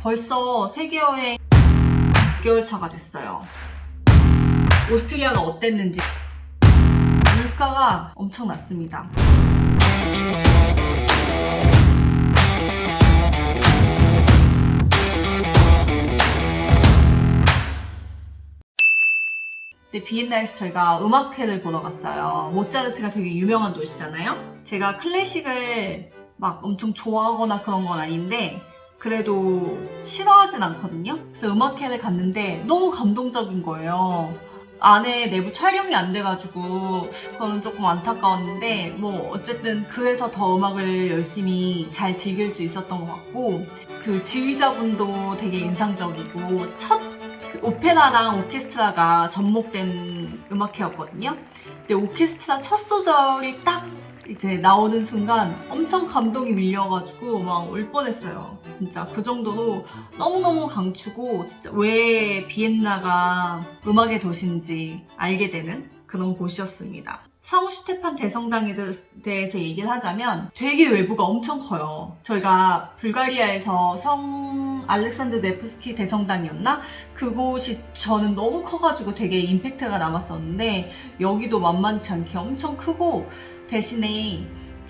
벌써 세계여행 6개월 차가 됐어요. 오스트리아가 어땠는지 물가가 엄청 났습니다. 비엔나에서 저희가 음악회를 보러 갔어요. 모차르트가 되게 유명한 도시잖아요. 제가 클래식을 막 엄청 좋아하거나 그런 건 아닌데 그래도 싫어하진 않거든요. 그래서 음악회를 갔는데 너무 감동적인 거예요. 안에 내부 촬영이 안 돼가지고 그거는 조금 안타까웠는데 뭐 어쨌든 그래서 더 음악을 열심히 잘 즐길 수 있었던 것 같고, 그 지휘자분도 되게 인상적이고 첫 오페라랑 오케스트라가 접목된 음악회였거든요. 근데 오케스트라 첫 소절이 딱 이제 나오는 순간 엄청 감동이 밀려가지고 막 울 뻔했어요. 진짜 그 정도로 너무너무 강추고, 진짜 왜 비엔나가 음악의 도시인지 알게 되는 그런 곳이었습니다. 성 슈테판 대성당에 대해서 얘기를 하자면 되게 외부가 엄청 커요. 저희가 불가리아에서 성 알렉산드 네프스키 대성당이었나? 그곳이 저는 너무 커가지고 되게 임팩트가 남았었는데 여기도 만만치 않게 엄청 크고, 대신에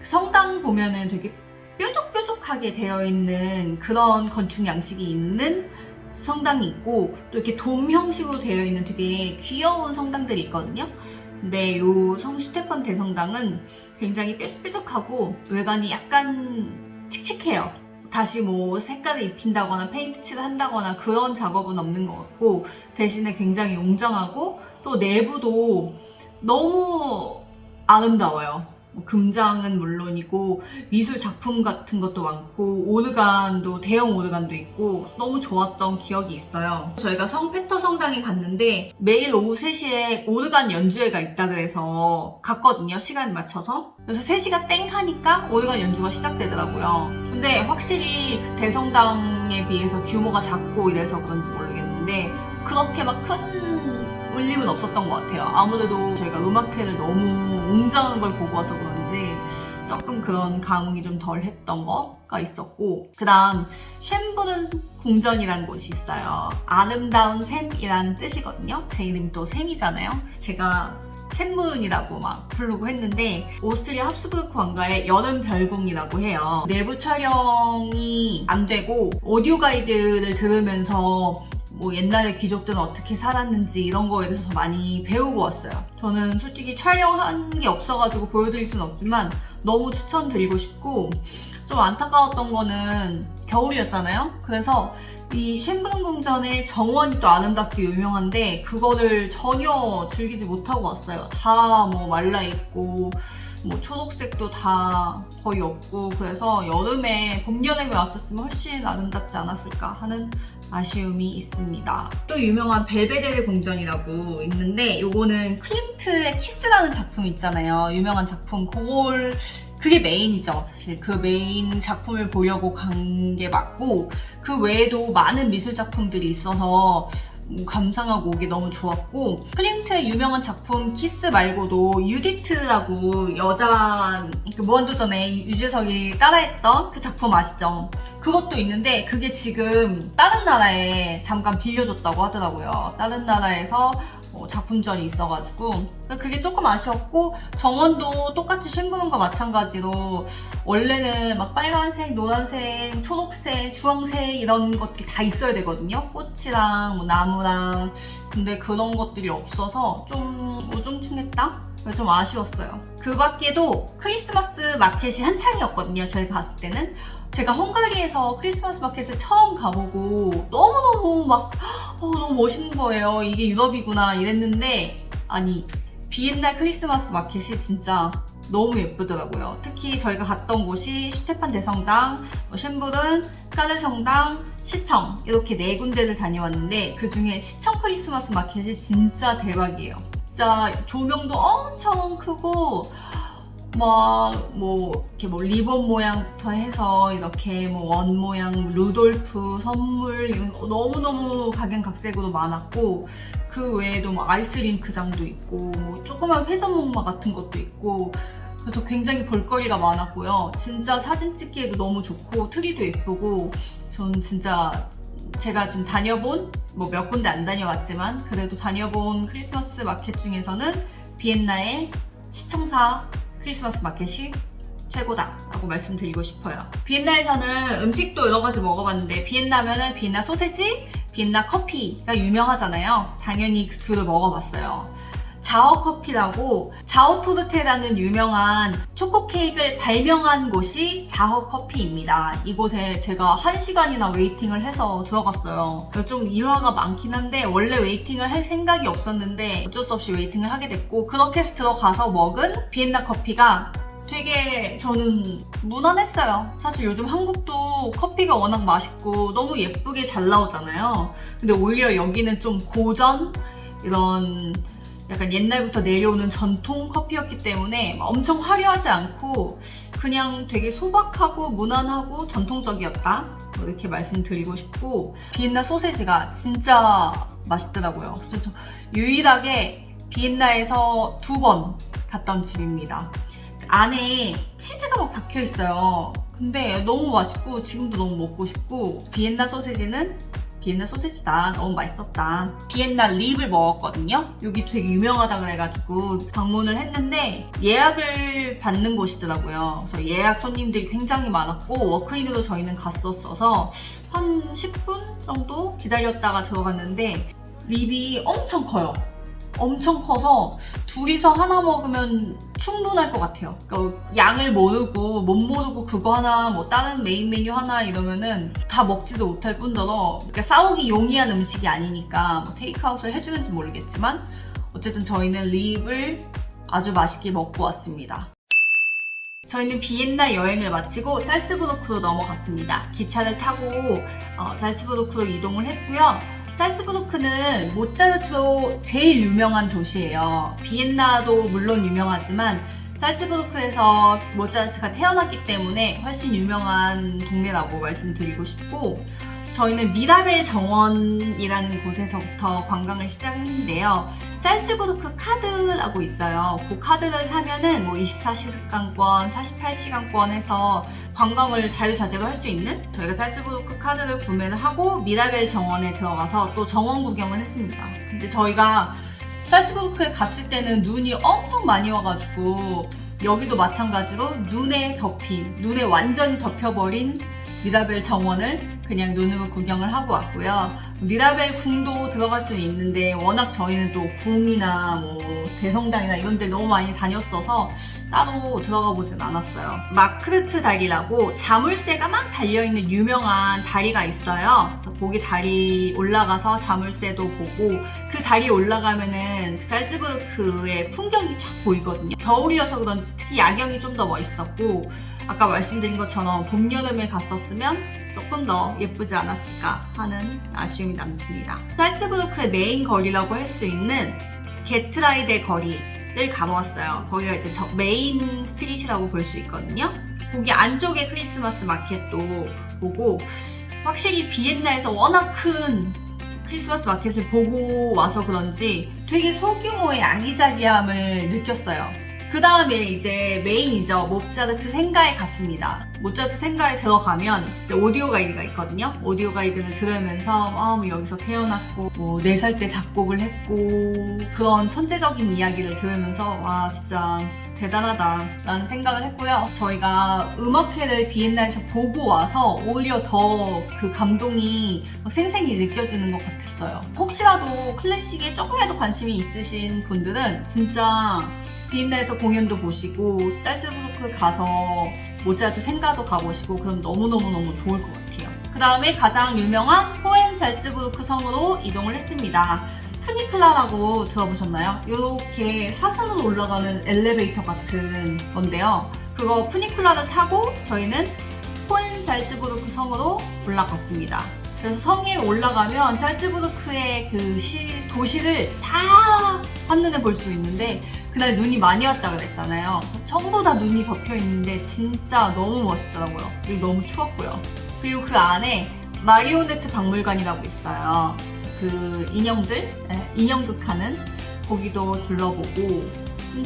성당 보면은 되게 뾰족뾰족하게 되어 있는 그런 건축 양식이 있는 성당이 있고, 또 이렇게 돔 형식으로 되어 있는 되게 귀여운 성당들이 있거든요. 근데 요 성 슈테판 대성당은 굉장히 뾰족뾰족하고 외관이 약간 칙칙해요. 다시 뭐 색깔을 입힌다거나 페인트 칠을 한다거나 그런 작업은 없는 것 같고, 대신에 굉장히 웅장하고 또 내부도 너무 아름다워요. 금장은 물론이고 미술 작품 같은 것도 많고 오르간도, 대형 오르간도 있고 너무 좋았던 기억이 있어요. 저희가 성 페터 성당에 갔는데 매일 오후 3시에 오르간 연주회가 있다 그래서 갔거든요. 시간 맞춰서. 그래서 3시가 땡 하니까 오르간 연주가 시작되더라고요. 근데 확실히 그 대성당에 비해서 규모가 작고 이래서 그런지 모르겠는데 그렇게 막 큰 울림은 없었던 것 같아요. 아무래도 저희가 음악회를 너무 웅장한 걸 보고 와서 그런지 조금 그런 감흥이 좀 덜 했던 거가 있었고, 그 다음 쉔부른 궁전이라는 곳이 있어요. 아름다운 샘이라는 뜻이거든요. 제 이름이 또 샘이잖아요. 그래서 제가 샘부른이라고 막 부르고 했는데 오스트리아 합스부르크 왕가의 여름 별궁이라고 해요. 내부 촬영이 안 되고 오디오 가이드를 들으면서 뭐 옛날에 귀족들은 어떻게 살았는지 이런 거에 대해서 많이 배우고 왔어요. 저는 솔직히 촬영한 게 없어가지고 보여드릴 수는 없지만 너무 추천드리고 싶고, 좀 안타까웠던 거는 겨울이었잖아요. 그래서 이 쉔부른 궁전의 정원이 또 아름답게 유명한데 그거를 전혀 즐기지 못하고 왔어요. 다 뭐 말라있고 뭐 초록색도 다 거의 없고, 그래서 여름에 봄, 여름에 왔었으면 훨씬 아름답지 않았을까 하는 아쉬움이 있습니다. 또 유명한 벨베데르 궁전이라고 있는데 요거는 클림트의 키스라는 작품 있잖아요. 유명한 작품. 그게 메인이죠. 사실 그 메인 작품을 보려고 간 게 맞고, 그 외에도 많은 미술 작품들이 있어서 감상하고 오기 너무 좋았고, 클림트의 유명한 작품 키스 말고도 유디트라고 여자 그 무한도전에 유재석이 따라했던 그 작품 아시죠? 그것도 있는데 그게 지금 다른 나라에 잠깐 빌려줬다고 하더라고요. 다른 나라에서 작품전이 있어가지고 그게 조금 아쉬웠고, 정원도 똑같이 쉔부른과 마찬가지로 원래는 막 빨간색, 노란색, 초록색, 주황색 이런 것들이 다 있어야 되거든요. 꽃이랑 뭐 나무랑. 근데 그런 것들이 없어서 좀 우중충했다? 좀 아쉬웠어요. 그 밖에도 크리스마스 마켓이 한창이었거든요. 저희가 갔을 때는. 제가 헝가리에서 크리스마스 마켓을 처음 가보고 너무너무 막 너무 멋있는 거예요. 이게 유럽이구나 이랬는데, 아니 비엔나 크리스마스 마켓이 진짜 너무 예쁘더라고요. 특히 저희가 갔던 곳이 슈테판 대성당, 쉔부른, 까르 성당, 시청 이렇게 4군데를 다녀왔는데 그 중에 시청 크리스마스 마켓이 진짜 대박이에요. 진짜 조명도 엄청 크고 이렇게 리본 모양부터 해서 이렇게 원 모양, 루돌프 선물 이런 거 너무너무 각양각색으로 많았고, 그 외에도 아이스링크장도 있고 조그만 회전목마 같은 것도 있고, 그래서 굉장히 볼거리가 많았고요. 진짜 사진 찍기에도 너무 좋고 트리도 예쁘고, 저는 진짜 제가 지금 다녀본 뭐 몇 군데 안 다녀왔지만 그래도 다녀본 크리스마스 마켓 중에서는 비엔나의 시청사 크리스마스 마켓이 최고다라고 말씀드리고 싶어요. 비엔나에서는 음식도 여러 가지 먹어봤는데 비엔나면은 비엔나 소세지, 비엔나 커피가 유명하잖아요. 당연히 그 둘을 먹어봤어요. 자오 커피라고 자오 토르테라는 유명한 초코 케이크를 발명한 곳이 자오 커피입니다. 이곳에 제가 1시간이나 웨이팅을 해서 들어갔어요. 좀 일화가 많긴 한데 원래 웨이팅을 할 생각이 없었는데 어쩔 수 없이 웨이팅을 하게 됐고 그렇게 해서 들어가서 먹은 비엔나 커피가 되게 저는 무난했어요. 사실 요즘 한국도 커피가 워낙 맛있고 너무 예쁘게 잘 나오잖아요. 근데 오히려 여기는 좀 고전 이런 약간 옛날부터 내려오는 전통 커피였기 때문에 엄청 화려하지 않고 그냥 되게 소박하고 무난하고 전통적이었다 이렇게 말씀드리고 싶고 비엔나 소세지가 진짜 맛있더라고요. 그래서 유일하게 비엔나에서 2번 갔던 집입니다. 안에 치즈가 막 박혀 있어요. 근데 너무 맛있고 지금도 너무 먹고 싶고 비엔나 소세지는 비엔나 소세지다. 너무 맛있었다. 비엔나 립을 먹었거든요. 여기 되게 유명하다 그래가지고 방문을 했는데 예약을 받는 곳이더라고요. 그래서 예약 손님들이 굉장히 많았고 워크인으로 저희는 갔었어서 한 10분 정도 기다렸다가 들어갔는데 립이 엄청 커요. 엄청 커서 둘이서 하나 먹으면 충분할 것 같아요. 그러니까 양을 모르고 못 모르고 그거 하나 뭐 다른 메인 메뉴 하나 이러면은 다 먹지도 못할 뿐더러 그러니까 싸우기 용이한 음식이 아니니까 뭐 테이크아웃을 해주는지 모르겠지만 어쨌든 저희는 립을 아주 맛있게 먹고 왔습니다. 저희는 비엔나 여행을 마치고 짤츠부르크로 넘어갔습니다. 기차를 타고 짤츠부르크로 이동을 했고요. 짤츠부르크는 모차르트로 제일 유명한 도시예요. 비엔나도 물론 유명하지만 짤츠부르크에서 모차르트가 태어났기 때문에 훨씬 유명한 동네라고 말씀드리고 싶고 저희는 미라벨 정원이라는 곳에서부터 관광을 시작했는데요. 짤츠부르크 카드라고 있어요. 그 카드를 사면은 뭐 24시간권, 48시간권 해서 관광을 자유자재로 할 수 있는 저희가 짤츠부르크 카드를 구매를 하고 미라벨 정원에 들어가서 또 정원 구경을 했습니다. 근데 저희가 짤츠부르크에 갔을 때는 눈이 엄청 많이 와가지고 여기도 마찬가지로 눈에 완전히 덮여버린 미라벨 정원을 그냥 눈으로 구경을 하고 왔고요. 미라벨 궁도 들어갈 수는 있는데 워낙 저희는 또 궁이나 뭐 대성당이나 이런 데 너무 많이 다녔어서 따로 들어가 보진 않았어요. 마크르트 다리라고 자물쇠가 막 달려있는 유명한 다리가 있어요. 그래서 거기 다리 올라가서 자물쇠도 보고 그 다리 올라가면은 짤츠부르크의 풍경이 쫙 보이거든요. 겨울이어서 그런지 특히 야경이 좀 더 멋있었고 아까 말씀드린 것처럼 봄, 여름에 갔었으면 조금 더 예쁘지 않았을까 하는 아쉬움이 남습니다. 짤츠부르크의 메인 거리라고 할 수 있는 게트라이데 거리를 가보았어요. 거기가 이제 메인 스트릿이라고 볼 수 있거든요. 거기 안쪽에 크리스마스 마켓도 보고 확실히 비엔나에서 워낙 큰 크리스마스 마켓을 보고 와서 그런지 되게 소규모의 아기자기함을 느꼈어요. 그 다음에 이제 메인이죠. 모차르트 생가에 갔습니다. 모차르트 생가에 들어가면 이제 오디오 가이드가 있거든요. 오디오 가이드를 들으면서 뭐 여기서 태어났고 뭐 4살 때 작곡을 했고 그런 천재적인 이야기를 들으면서 와 진짜 대단하다 라는 생각을 했고요. 저희가 음악회를 비엔나에서 보고 와서 오히려 더 그 감동이 생생히 느껴지는 것 같았어요. 혹시라도 클래식에 조금이라도 관심이 있으신 분들은 진짜 비엔나에서 공연도 보시고 짤츠부르크 가서 모차르트 생가도 가보시고 그럼 너무너무너무 좋을 것 같아요. 그 다음에 가장 유명한 호헨잘츠부르크 성으로 이동을 했습니다. 푸니클라라고 들어보셨나요? 이렇게 사선으로 올라가는 엘리베이터 같은 건데요. 그거 푸니클라를 타고 저희는 호헨잘츠부르크 성으로 올라갔습니다. 그래서 성에 올라가면 짤츠부르크의 그 도시를 다 한눈에 볼 수 있는데 그날 눈이 많이 왔다 그랬잖아요. 전부 다 눈이 덮여 있는데 진짜 너무 멋있더라고요. 그리고 너무 추웠고요. 그리고 그 안에 마리오네트 박물관이라고 있어요. 그 인형들, 인형극 하는 거기도 둘러보고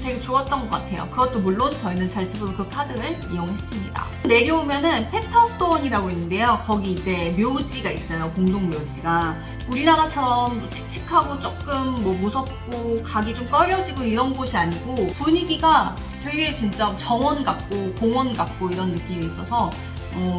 되게 좋았던 것 같아요. 그것도 물론 저희는 잘츠부르크 그 카드를 이용했습니다. 내려오면은 페터스톤이라고 있는데요. 거기 이제 묘지가 있어요. 공동 묘지가. 우리나라처럼 칙칙하고 조금 뭐 무섭고 가기 좀 꺼려지고 이런 곳이 아니고 분위기가 되게 진짜 정원 같고 공원 같고 이런 느낌이 있어서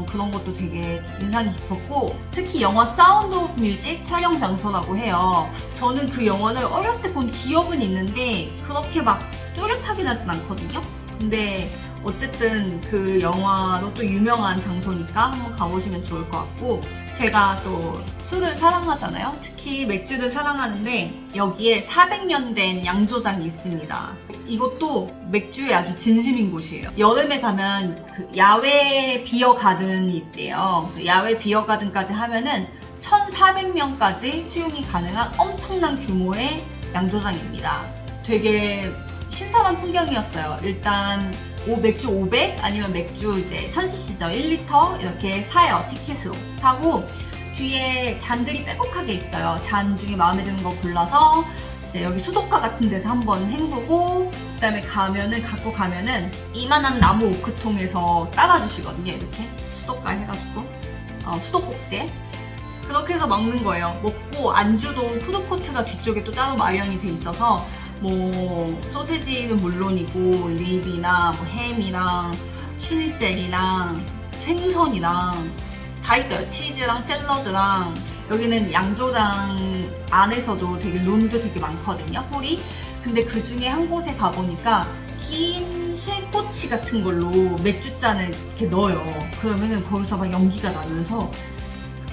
그런 것도 되게 인상이 깊었고, 특히 영화 사운드 오브 뮤직 촬영 장소라고 해요. 저는 그 영화를 어렸을 때 본 기억은 있는데 그렇게 막 뚜렷하긴 하진 않거든요. 근데 어쨌든 그 영화로 또 유명한 장소니까 한번 가보시면 좋을 것 같고, 제가 또 술을 사랑하잖아요. 특히 맥주를 사랑하는데 여기에 400년 된 양조장이 있습니다. 이것도 맥주에 아주 진심인 곳이에요. 여름에 가면 그 야외 비어 가든이 있대요. 야외 비어 가든까지 하면은 1,400명까지 수용이 가능한 엄청난 규모의 양조장입니다. 되게 신선한 풍경이었어요. 일단 맥주 500 아니면 맥주 이제 1000cc죠. 1리터 이렇게 사요. 티켓으로 사고 뒤에 잔들이 빼곡하게 있어요. 잔 중에 마음에 드는 거 골라서 이제 여기 수도가 같은 데서 한번 헹구고, 그 다음에 갖고 가면은 이만한 나무 오크통에서 따라주시거든요. 이렇게 수도가 해가지고 수도꼭지에 그렇게 해서 먹는 거예요. 먹고 안주도 푸드코트가 뒤쪽에 또 따로 마련이 돼 있어서 뭐 소세지는 물론이고 립이나 뭐 햄이랑 슈니첼이랑 생선이랑 다 있어요. 치즈랑 샐러드랑. 여기는 양조장 안에서도 되게 룸도 되게 많거든요. 홀이. 근데 그 중에 한 곳에 가보니까 긴 쇠꼬치 같은 걸로 맥주잔을 이렇게 넣어요. 그러면은 거기서 막 연기가 나면서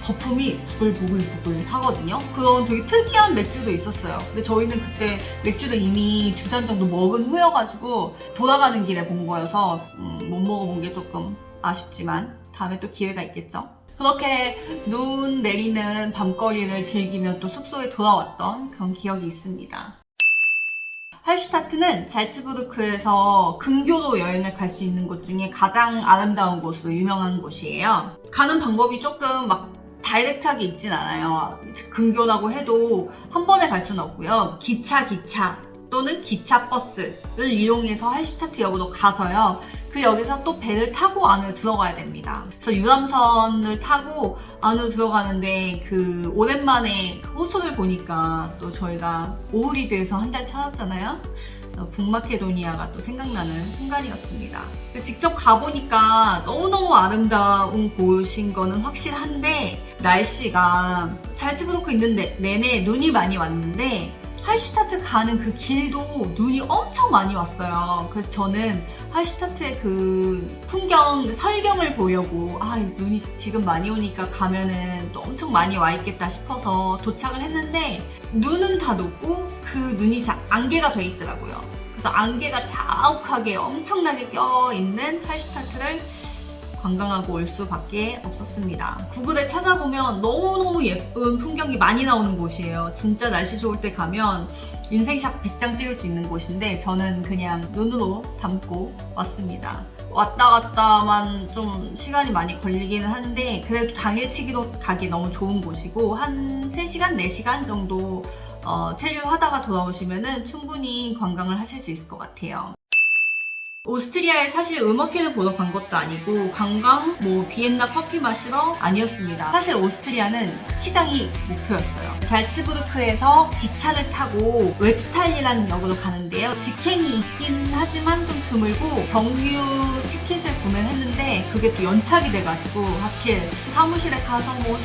거품이 부글부글 하거든요. 그런 되게 특이한 맥주도 있었어요. 근데 저희는 그때 맥주를 이미 2잔 정도 먹은 후여가지고 돌아가는 길에 본 거여서 못 먹어본 게 조금 아쉽지만 다음에 또 기회가 있겠죠. 그렇게 눈 내리는 밤거리를 즐기며 또 숙소에 돌아왔던 그런 기억이 있습니다. 할슈타트는 잘츠부르크에서 근교로 여행을 갈 수 있는 곳 중에 가장 아름다운 곳으로 유명한 곳이에요. 가는 방법이 조금 막 다이렉트하게 있진 않아요. 근교라고 해도 한 번에 갈 수는 없고요. 기차 또는 기차 버스를 이용해서 할슈타트역으로 가서요. 그 역에서 또 배를 타고 안으로 들어가야 됩니다. 그래서 유람선을 타고 안으로 들어가는데 그 오랜만에 호수를 보니까 또 저희가 오흐리드에서 한 달 찾았잖아요. 북마케도니아가 또 생각나는 순간이었습니다. 직접 가보니까 너무너무 아름다운 곳인 거는 확실한데 날씨가 잘츠부르크 있는데 내내 눈이 많이 왔는데 할슈타트 가는 그 길도 눈이 엄청 많이 왔어요. 그래서 저는 할슈타트의 그 풍경, 설경을 보려고 눈이 지금 많이 오니까 가면은 또 엄청 많이 와 있겠다 싶어서 도착을 했는데 눈은 다 녹고 그 눈이 안개가 돼 있더라고요. 그래서 안개가 자욱하게 엄청나게 껴있는 할슈타트를 관광하고 올 수밖에 없었습니다. 구글에 찾아보면 너무너무 예쁜 풍경이 많이 나오는 곳이에요. 진짜 날씨 좋을 때 가면 인생샷 100장 찍을 수 있는 곳인데 저는 그냥 눈으로 담고 왔습니다. 왔다 갔다만 좀 시간이 많이 걸리기는 하는데 그래도 당일치기로 가기 너무 좋은 곳이고 한 3시간, 4시간 정도 체류하다가 돌아오시면 충분히 관광을 하실 수 있을 것 같아요. 오스트리아에 사실 음악회를 보러 간 것도 아니고 관광, 비엔나 커피 마시러 아니었습니다. 사실 오스트리아는 스키장이 목표였어요. 잘츠부르크에서 기차를 타고 웨츠탈리라는 역으로 가는데요. 직행이 있긴 하지만 좀 드물고 정규 티켓을 구매를 했는데 그게 또 연착이 돼가지고 하필 사무실에 가서 뭐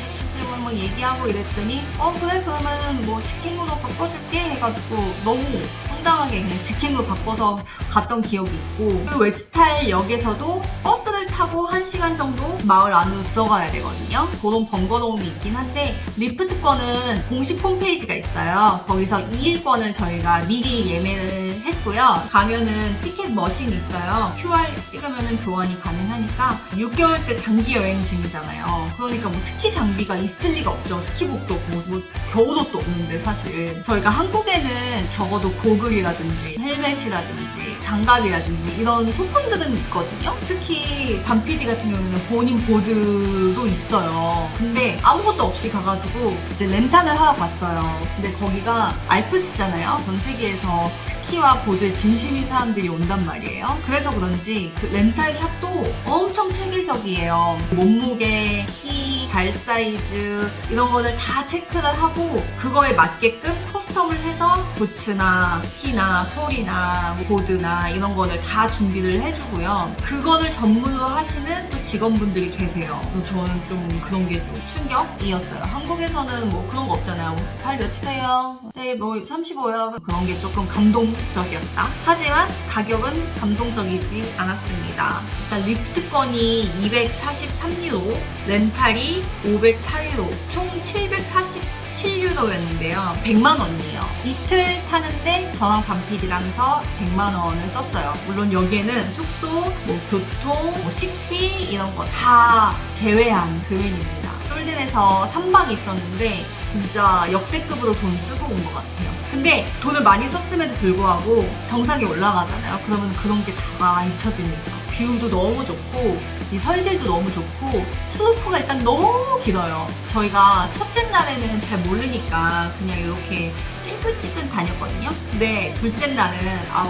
얘기하고 이랬더니 그래 그러면 직행으로 바꿔줄게 해가지고 너무 황당하게 그냥 직행으로 바꿔서 갔던 기억이 있고, 그 웨츠탈역에서도 버스를 타고 1시간 정도 마을 안으로 들어가야 되거든요. 그런 번거로움이 있긴 한데 리프트권은 공식 홈페이지가 있어요. 거기서 2일권을 저희가 미리 예매를 했고요. 가면은 티켓 머신이 있어요. QR 찍으면은 교환이 가능하니까 6개월째 장기 여행 중이잖아요. 그러니까 스키 장비가 있을 리가 없죠. 스키복도 없고 겨울옷도 없는데 사실 저희가 한국에는 적어도 고글이라든지 헬멧이라든지 장갑이라든지 이런 소품들은 있거든요. 특히 반 PD 같은 경우는 본인 보드도 있어요. 근데 아무것도 없이 가가지고 이제 렌탈을 하러 갔어요. 근데 거기가 알프스잖아요. 전 세계에서 스키와 보드에 진심인 사람들이 온단 말이에요. 그래서 그런지 그 렌탈 샵도 엄청 체계적이에요. 몸무게, 키, 발 사이즈 이런 거를 다 체크를 하고 그거에 맞게끔 커스텀을 해서 부츠나 스키나 폴이나 보드나 이런 거를 다 준비를 해주고요. 그거를 전문으로 하시는 또 직원분들이 계세요. 그래서 저는 좀 그런 게 좀 충격이었어요. 한국에서는 뭐 그런 거 없잖아요. 발 몇이세요? 네, 뭐 35요. 그런 게 조금 감동적이었다. 하지만 가격은 감동적이지 않았습니다. 일단 리프트권이 243유로, 렌탈이 504유로, 총 747유로였는데요. 100만 원이에요. 이틀 타는데 저랑 반피디랑서 100만 원을 썼어요. 물론 여기에는 숙소, 뭐 교통, 뭐 식비 이런 거 다 제외한 금액입니다. 솔든에서 3박 있었는데 진짜 역대급으로 돈 쓰고 온 것 같아요. 근데 돈을 많이 썼음에도 불구하고 정상에 올라가잖아요. 그러면 그런 게 다 잊혀집니다. 뷰도 너무 좋고 이 설질도 너무 좋고 슬로프가 일단 너무 길어요. 저희가 첫째 날에는 잘 모르니까 그냥 이렇게 찔끔찔끔 다녔거든요. 근데 둘째 날은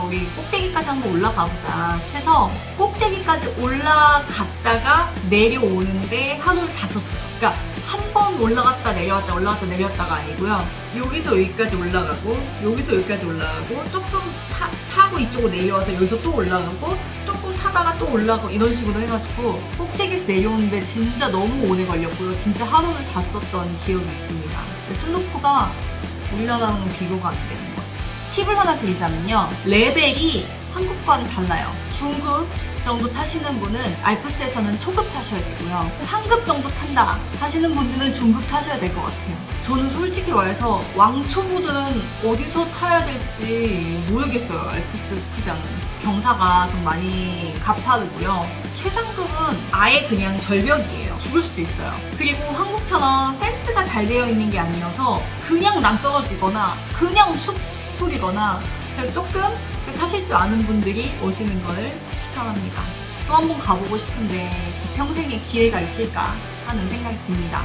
우리 꼭대기까지 한번 올라가 보자 해서 꼭대기까지 올라갔다가 내려오는데 하루를 다 썼어요. 그러니까 한 번 올라갔다 내려왔다 올라갔다 내려왔다가 아니고요. 여기서 여기까지 올라가고 여기서 여기까지 올라가고 조금 타고 이쪽으로 내려와서 여기서 또 올라가고 조금 타다가 또 올라가고 이런 식으로 해가지고 꼭대기에서 내려오는데 진짜 너무 오래 걸렸고요. 진짜 하루를 다 썼던 기억이 있습니다. 슬로프가 우리나라랑 비교가 안 되는 거예요. 팁을 하나 드리자면요. 레벨이 한국과는 달라요. 중급 정도 타시는 분은 알프스에서는 초급 타셔야 되고요. 상급 정도 탄다 하시는 분들은 중급 타셔야 될 것 같아요. 저는 솔직히 말해서 왕초보들은 어디서 타야 될지 모르겠어요. 알프스 스키장은. 경사가 좀 많이 가파르고요. 최상급은 아예 그냥 절벽이에요. 죽을 수도 있어요. 그리고 한국처럼 펜스가 잘 되어 있는 게 아니어서 그냥 낭떠러지거나 그냥 숲풀이거나 그래서 조금 타실 줄 아는 분들이 오시는 걸 추천합니다. 또 한 번 가보고 싶은데 평생에 기회가 있을까 하는 생각이 듭니다.